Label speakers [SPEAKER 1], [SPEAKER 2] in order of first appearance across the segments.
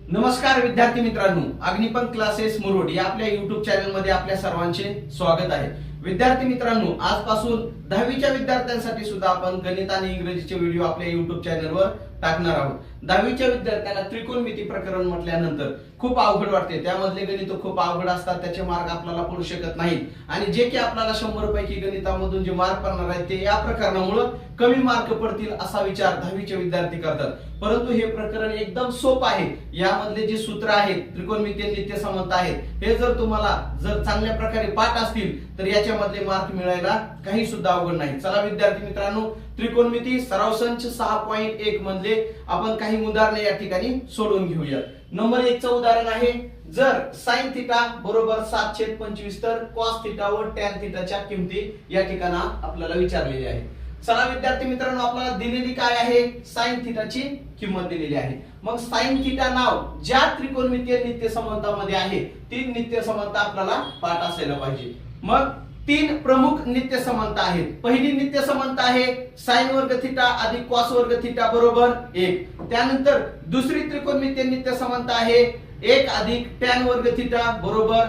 [SPEAKER 1] नमस्कार विद्यार्थी मित्रांनो, अग्निपंख क्लासेस मुरुड या आपल्या युट्यूब चॅनल मध्ये आपल्या सर्वांचे स्वागत आहे। विद्यार्थी मित्रांनो, आजपासून 10वीच्या विद्यार्थ्यांसाठी सुद्धा आपण गणित आणि इंग्रजीचे व्हिडिओ आपल्या युट्यूब चॅनलवर टाकणार आहोत। 10वीच्या विद्यार्थ्यांना त्रिकोणमिती प्रकरण म्हटल्यानंतर खूप अवघड वाटते, त्यामधले गणित खूप अवघड असतात, त्याचे मार्क आपल्याला पडू शकत नाहीत आणि जे की आपल्याला 100 पैकी गणितामधून जे मार्क पडणार आहेत ते या प्रकरणामुळे कमी मार्क पडतील असा विचार 10वीचे विद्यार्थी करतात। परंतु हे प्रकरण एकदम सोपं आहे। यामधले जे सूत्र आहेत, त्रिकोणमितीय नित्य समन्वय आहेत, हे जर तुम्हाला चांगल्या प्रकारे पाठ असतील तर याच्यामधले मार्क मिळायला काही सुद्धा अवघड नाही। चला विद्यार्थी मित्रांनो, त्रिकोणमिती सराव संच 6.1 मधले आपण काही उदाहरणे या ठिकाणी सोडवून घेऊया। नंबर 1 चं उदाहरण आहे, जर sin थिटा बरोबर 7/25 तर cos थिटा व tan थिटाच्या किमती या ठिकाणी आपल्याला विचारलेली आहे। चला विद्यार्थी मित्रांनो, आपल्याला दिलेली काय आहे, sin थिटाची किंमत दिलेली आहे। मग sin थिटा नाव ज्या त्रिकोणमितीय नित्य समन्वयामध्ये आहे ती नित्य समन्वय आपल्याला पाठ असायला पाहिजे। मग 3 प्रमुख नित्य समन्वय आहेत। पहिली नित्य समन्वय आहे sin वर्ग थिटा अधिक cos वर्ग थिटा बरोबर 1। त्यानंतर दुसरी त्रिकोणमितीय नित्य समन्वय आहे 1 अधिक tan वर्ग थिटा बरोबर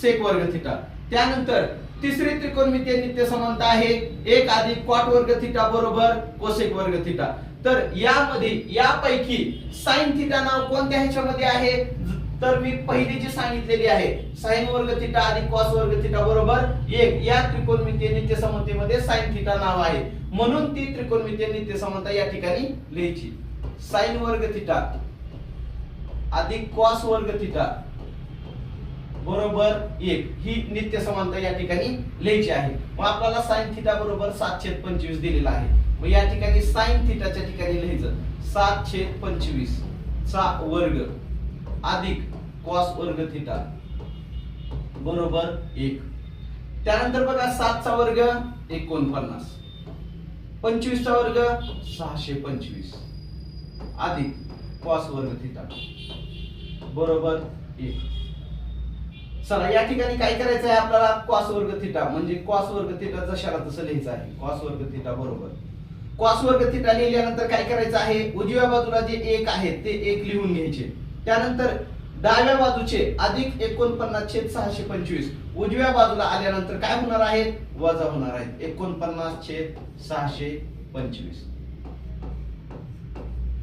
[SPEAKER 1] sec वर्ग थिटा। त्यानंतर तिसरी त्रिकोणमितीय नित्य समन्वय आहे 1 अधिक cot वर्ग थिटा बरोबर cosec वर्ग थिटा। तर यामध्ये यापैकी sin थिटा नाव कोणत्या ह्याच्यामध्ये आहे, तर मी पहिली जी सांगितलेली आहे sin वर्ग थिटा अधिक cos वर्ग थिटा बरोबर 1 या त्रिकोणमितीय नित्य समन्वयामध्ये sin थिटा नाव आहे, म्हणून ती त्रिकोणमितीय नित्य समन्वय या ठिकाणी लिहायची। sin वर्ग थिटा अधिक cos वर्ग थिटा बरोबर 1 ही नित्य समन्वय या ठिकाणी लिहायची आहे। मग आपल्याला sin थिटा बरोबर 7/25 दिलेला आहे। मग या ठिकाणी sin थिटाच्या ठिकाणी लिहायचं 7/25 चा वर्ग अधिक cos वर्ग थिटा बरोबर 1। त्यानंतर बघा 7 चा वर्ग 49, 25 चा वर्ग 625 अधिक cos वर्ग थिटा बरोबर 1। चला या ठिकाणी काय करायचं आहे आपल्याला, cos वर्ग थिटा म्हणजे cos वर्ग थिटा जशाला तसं लिहायचं आहे। cos वर्ग थिटा बरोबर cos वर्ग थिटा लिहिल्यानंतर काय करायचं आहे, उजव्या बाजूला जे 1 आहे ते 1 लिहून घ्यायचे। त्याननंतर डाव्या बाजूचे अधिक 49/625 उजव्या बाजूला आल्यानंतर काय होणार आहे, वजा होणार आहे 49/625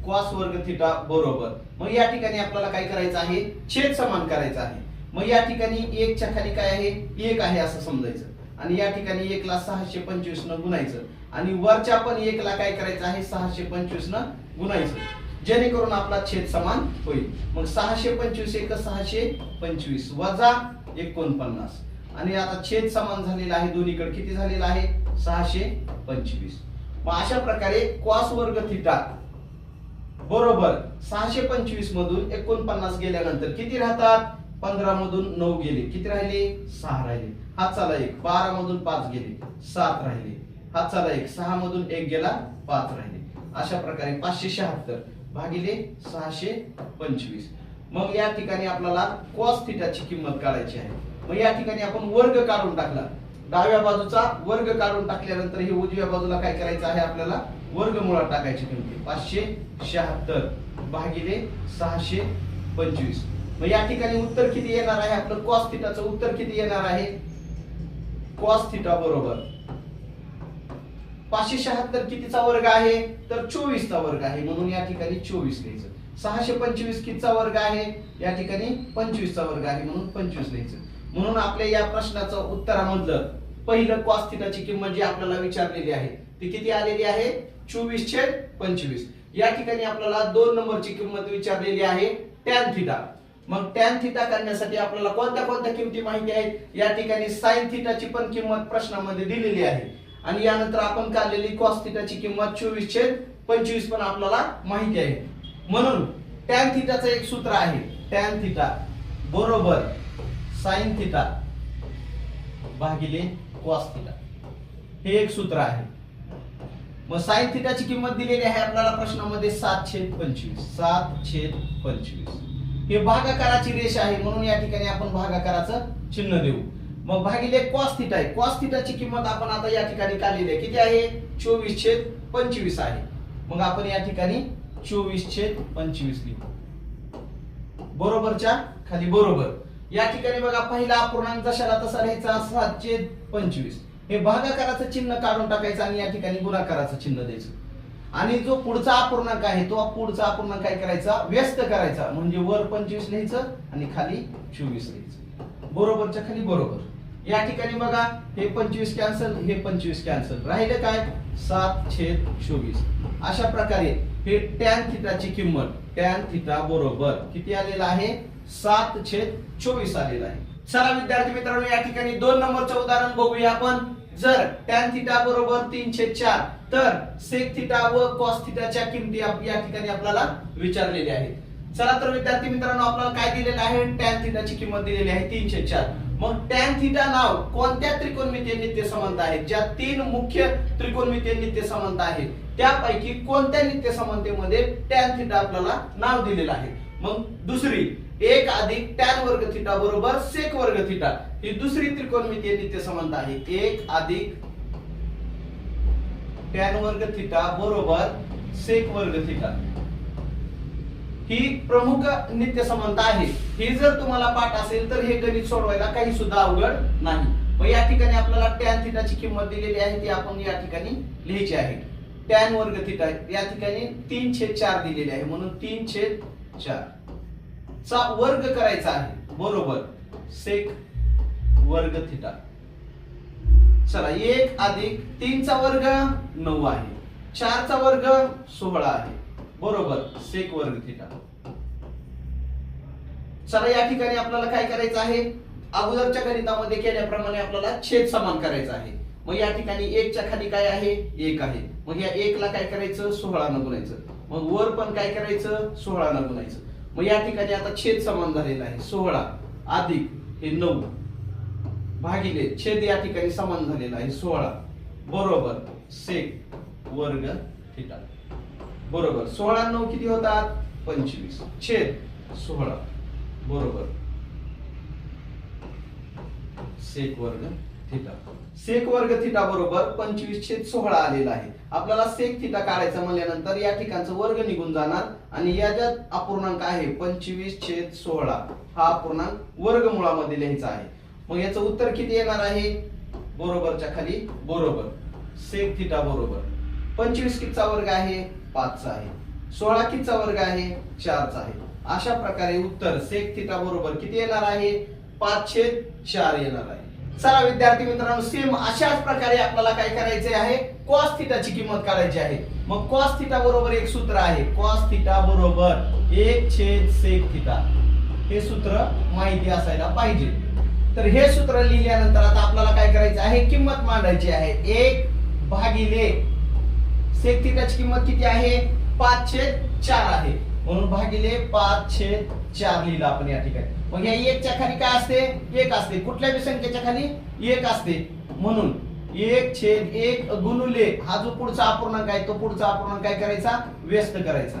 [SPEAKER 1] cos वर्ग थिटा बरोबर। मग या ठिकाणी आपल्याला काय करायचं आहे, छेद समान करायचा आहे। मग या ठिकाणी 1 च्या खाली काय आहे, 1 आहे असं समजायचं आणि या ठिकाणी 1 ला 625 न गुणायचं आणि वरच्या पण 1 ला काय करायचं आहे, 625 न गुणायचं, जेणेकरून आपला छेद समान होईल। मग 625 × 625 वजा 49 आणि आता छेद समान झालेला आहे, दोन्हीकडे किती झालेला आहे 625। मग अशा प्रकारे cos वर्ग थिटा बरोबर 625 मधून 49 गेल्यानंतर किती राहतात, 15 मधून 9 गेले, किती राहिले 6 राहिले, हात चला 1, 12 मधून 5 गेले 7 राहिले, हात चला 1, 6 मधून 1 गेला 5 राहिले। अशा प्रकारे 576 भागिले 625। मग या ठिकाणी आपल्याला cos थिटाची किंमत काढायची आहे। मग या ठिकाणी आपण वर्ग काढून टाकला, डाव्या बाजूचा वर्ग काढून टाकल्यानंतर हे उजव्या बाजूला काय करायचं आहे, आपल्याला वर्गमुळात टाकायची किंमत 576 भागिले 625। मग या ठिकाणी उत्तर किती येणार आहे, आपलं cos थिटाचं उत्तर किती येणार आहे, cos थिटा बरोबर 576 कितीचा वर्ग आहे, तर 24 चा वर्ग आहे, म्हणून या ठिकाणी 24 लिहायचं। 625 कितीचा वर्ग आहे, या ठिकाणी 25 चा वर्ग आहे, म्हणून 25 लिहायचं। म्हणून आपल्या या प्रश्नाचं उत्तरामधलं पहिलं cos थिटाची किंमत जी आपल्याला विचारलेली आहे ती किती आलेली आहे, 24/25। या ठिकाणी आपल्याला 2 नंबरची किंमत विचारलेली आहे tan थिटा। मग tan थिटा काढण्यासाठी आपल्याला कोणत्या कोणत्या किमती माहिती आहेत, या ठिकाणी sin थिटाची पण किंमत प्रश्नामध्ये दिलेली आहे आणि यानंतर आपण काढलेली cos थिटाची किंमत 24/25 पण आपल्याला माहिती आहे। म्हणून tan थिटाचं एक सूत्र आहे, tan थिटा बरोबर sin थिटा भागिले cos थिटा, हे एक सूत्र आहे। मग sin थिटाची किंमत दिलेली आहे आपल्याला प्रश्नामध्ये 7/25, 7/25 हे भागाकाराची रेष आहे, म्हणून या ठिकाणी आपण भागाकाराचं चिन्ह देऊ। मग भागिले cos थिटा आहे, cos थिटाची किंमत आपण आता या ठिकाणी काढलेली आहे, किती आहे 24/25 आहे। मग आपण या ठिकाणी 24/25 लिहू। बरोबरच्या खाली बरोबर. या ठिकाणी बघा पहिला अपूर्णांक जशाला तसा लिहायचा 7/25. हे भागाकाराचं चिन्ह काढून टाकायचं आणि या ठिकाणी गुणाकाराचं चिन्ह द्यायचं. आणि जो पुढचा अपूर्णांक आहे तो पुढचा अपूर्णांक काय करायचा व्यस्त करायचा, म्हणजे वर 25 लिहायचं आणि खाली 24 लिहायचं. बरोबरच्या खाली बरोबर. या ठिकाणी बघा हे 25 कॅन्सल, हे 25 कॅन्सल, राहिलं काय 7/24. अशा प्रकारे हे टॅन थिटाची किंमत टॅन थिटा बरोबर किती आलेला आहे 7/24 आलेला आहे. चला विद्यार्थी मित्रांनो या ठिकाणी 2 नंबरचं उदाहरण बघूया आपण. जर टॅन थिटा बरोबर 3/4 तर सेक थिटा व कॉस थिटाच्या किमती या ठिकाणी आपल्याला विचारलेल्या आहेत. चला तर विद्यार्थी मित्रांनो आपल्याला काय दिलेलं आहे टॅन थिटाची किंमत दिलेली आहे 3/4. मग टॅन थिटा नाव कोणत्या त्रिकोणमितीय नित्य समानता आहेत, ज्या 3 मुख्य त्रिकोणमितीय नित्य समानता आहेत त्यापैकी कोणत्या नित्य समानतेमध्ये टॅन थिटा आपल्याला नाव दिलेलं आहे. मग दुसरी 1 अधिक टॅन वर्ग थिटा बरोबर सेक वर्ग थिटा ही दुसरी त्रिकोणमितीय नित्य समानता आहे. 1 अधिक टॅन वर्ग थिटा बरोबर सेक वर्ग थिटा ही प्रमुख नित्य समानता आहे. ही जर तुम्हाला पाठ असेल तर हे गणित सोडवायला काही सुद्धा अवघड नाही. मग या ठिकाणी आपल्याला टॅन थिटाची किंमत दिलेली आहे ती आपण या ठिकाणी लिहायची आहे. टॅन वर्ग थिटा या ठिकाणी 3/4 दिलेली आहे म्हणून 3/4 चा वर्ग करायचा आहे बरोबर सेक वर्ग थिटा. चला 1 अधिक 3 चा वर्ग 9 आहे, 4 चा वर्ग 16 आहे बरोबर सेक वर्ग थिटा. चला या ठिकाणी आपल्याला काय करायचं आहे अगोदरच्या गणितामध्ये केल्याप्रमाणे आपल्याला छेद समान करायचा आहे. मग या ठिकाणी 1 च्या खाली काय आहे 1 आहे. मग या 1 ला काय करायचं 16 न गुणायचं. मग वर पण काय करायचं 16 न गुणायचं. मग या ठिकाणी आता छेद समान झालेला आहे 16 अधिक हे 9 भागिले छेद या ठिकाणी समान झालेला आहे 16 बरोबर सेक वर्ग थिटा बरोबर 16 9 किती होतात 25 छेद 16 बरोबर सेक वर्ग थिटा. सेक वर्ग थिटा बरोबर 25/16 आलेला आहे. आपल्याला सेक थिटा काढायचा म्हणल्यानंतर या ठिकाणचं वर्ग निघून जाणार आणि या ज्या अपूर्णांक आहे 25/16 हा अपूर्णांक वर्गमुळामध्ये लिहायचा आहे. मग याचं उत्तर किती येणार आहे बरोबरच्या खाली बरोबर सेक थिटा बरोबर 25 कितीचा वर्ग आहे 5 चा आहे, 16 कितीचा वर्ग आहे 4 चा आहे. अशा प्रकारे उत्तर सेक थिटा बरोबर किती येणार आहे 5/4 येणार आहे. चला विद्यार्थी मित्रांनो सेम अशाच प्रकारे आपल्याला काय करायचे आहे कॉस थिटाची किंमत काढायची आहे. मग कॉस थिटा बरोबर एक सूत्र आहे कॉस थिटा बरोबर 1/सेक थिटा. हे सूत्र माहिती असायला पाहिजे. तर हे सूत्र लिहिल्यानंतर आता आपल्याला काय करायचं आहे किंमत मांडायची आहे. 1 भागिले सेक थिटाची किंमत किती आहे 5/4 आहे म्हणून भागिले 5/4 लिहिलं आपण या ठिकाणी. मग या 1 च्या खाली काय असते 1 असते, कुठल्याही संख्येच्या खाली 1 असते म्हणून 1/1 गुणुले हा जो पुढचा अपूर्णांक आहे तो पुढचा अपूर्णांक काय करायचा व्यस्त करायचा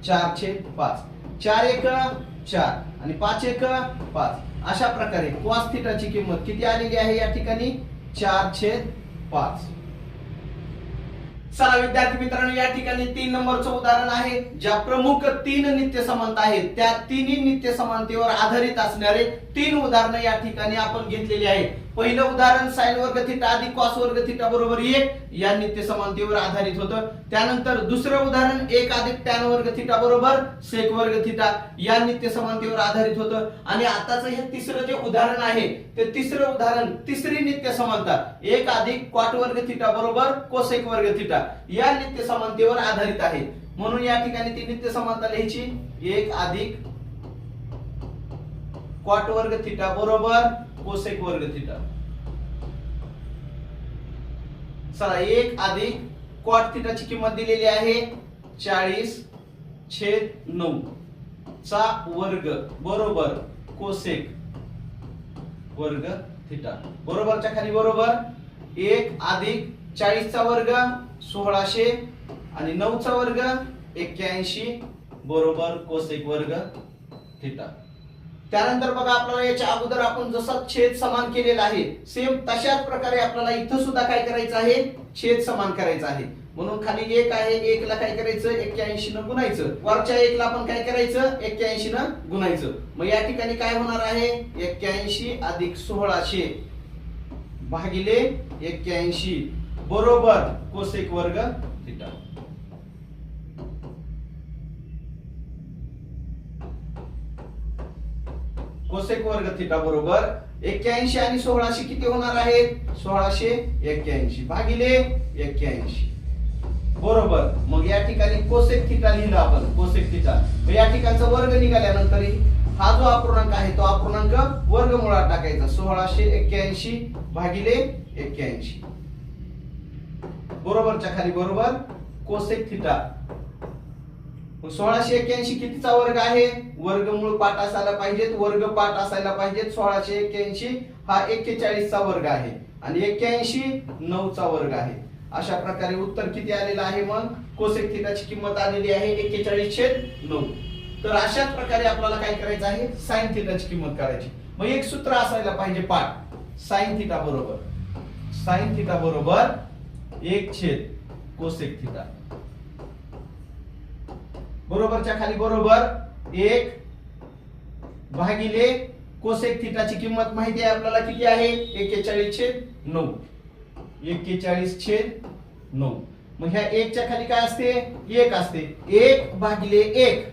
[SPEAKER 1] 4/5. 4 1 4 आणि 5 1 5. अशा प्रकारे कॉस थिटाची किंमत किती आलेली आहे या ठिकाणी 4/5. चला विद्यार्थी मित्रांनो या ठिकाणी 3 नंबरचं उदाहरण आहे. ज्या प्रमुख 3 नित्य समानता आहेत त्या तिन्ही नित्य समानतेवर आधारित असणारे 3 उदाहरणं या ठिकाणी आपण घेतलेली आहेत. पहिलं उदाहरण साइन वर्ग थिटा अधिक कॉस वर्ग थिटा बरोबर 1 या नित्य समानतेवर आधारित होतं. त्यानंतर दुसरं उदाहरण 1 अधिक टॅन वर्ग थिटा बरोबर सेक वर्ग थिटा या नित्य समानतेवर आधारित होतं. आणि आताचं हे तिसरं जे उदाहरण आहे ते तिसरं उदाहरण तिसरी नित्य समानता 1 अधिक कॉट वर्ग थिटा बरोबर कोसेक वर्ग थिटा या नित्य समानतेवर आधारित आहे. म्हणून या ठिकाणी ती नित्य समानता लिहायची 1 अधिक कॉट वर्ग थिटा बरोबर कोसेक वर्ग थिटा. चला 1 अधिक कॉट थिटाची किंमत दिलेली आहे 40/9 चा वर्ग बरोबर कोसेक वर्ग थिटा बरोबरच्या खाली बरोबर 1 अधिक 40 चा वर्ग 1600 आणि 9 चा वर्ग 81 बरोबर कोसेक वर्ग थिटा. त्यानंतर बघा आपल्याला याच्या अगोदर आपण जसा छेद समान केलेला आहे सेम तशाच प्रकारे आपल्याला इथं सुद्धा काय करायचं आहे छेद समान करायचा आहे. म्हणून खाली 1 आहे, 1 ला काय करायचं 81 न गुणायचं, वरच्या 1 ला आपण काय करायचं 81 न गुणायचं. मग या ठिकाणी काय होणार आहे 81 अधिक 1600 भागिले 81 बरोबर कोसेक वर्ग थिटा. कोसेक वर्ग थिटा बरोबर 81 आणि 1600 किती होणार आहेत 1681 भागिले 81 बरोबर. मग या ठिकाणी कोसेक थिटा लिहिला आपण, कोसेक थिटा. या ठिकाणचा वर्ग निघाल्यानंतर हा जो अपूर्णांक आहे तो अपूर्णांक वर्गमुळात टाकायचा 1681 भागिले 81 बरोबरच्या खाली बरोबर कोसेक थिटा. 1681 कितीचा वर्ग आहे वर्गमूळ पाठ असायला पाहिजेत, वर्ग पाठ असायला पाहिजेत. 1681 हा 41 चा वर्ग आहे आणि 81 9 चा वर्ग आहे. अशा प्रकारे उत्तर किती आलेलं आहे मग कोसेक थिटाची किंमत आलेली आहे 41/9. तर अशाच प्रकारे आपल्याला काय करायचं आहे साइन थिटाची किंमत काढायची. मग एक सूत्र असायला पाहिजे पाठ साइन थिटा बरोबर 1 कोसेक थिटा बरोबरच्या खाली बरोबर 1 भागिले कोसेक थिटाची किंमत माहिती आहे आपल्याला किती आहे 41/9. 41/9. मग ह्या 1 च्या खाली काय असते 1 असते 1 भागिले 1.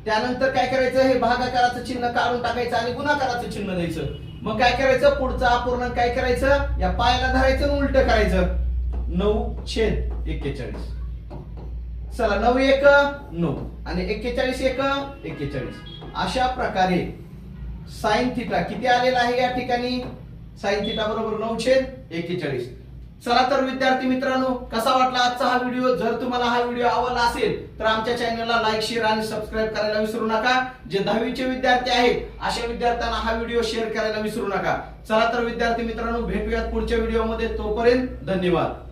[SPEAKER 1] त्यानंतर काय करायचं हे भागाकाराचं चिन्ह काढून टाकायचं आणि गुणाकाराचं चिन्ह द्यायचं. मग काय करायचं पुढचा अपूर्णांक काय करायचं या पायाला धरायचं उलट करायचं 9/41. चला 9 1 9 आणि 41 1 41. अशा प्रकारे साइन थिटा किती आलेला आहे या ठिकाणी साइन थिटा बरोबर 9/41. चला तर विद्यार्थी मित्रांनो कसा वाटला आजचा हा व्हिडिओ. जर तुम्हाला हा व्हिडिओ आवडला असेल तर आमच्या चॅनलला लाईक शेअर आणि सबस्क्राईब करायला विसरू नका. जे 10वी चे विद्यार्थी आहेत अशा विद्यार्थ्यांना हा व्हिडिओ शेअर करायला विसरू नका. चला तर विद्यार्थी मित्रांनो भेटूयात पुढच्या व्हिडिओ मध्ये. तोपर्यंत धन्यवाद.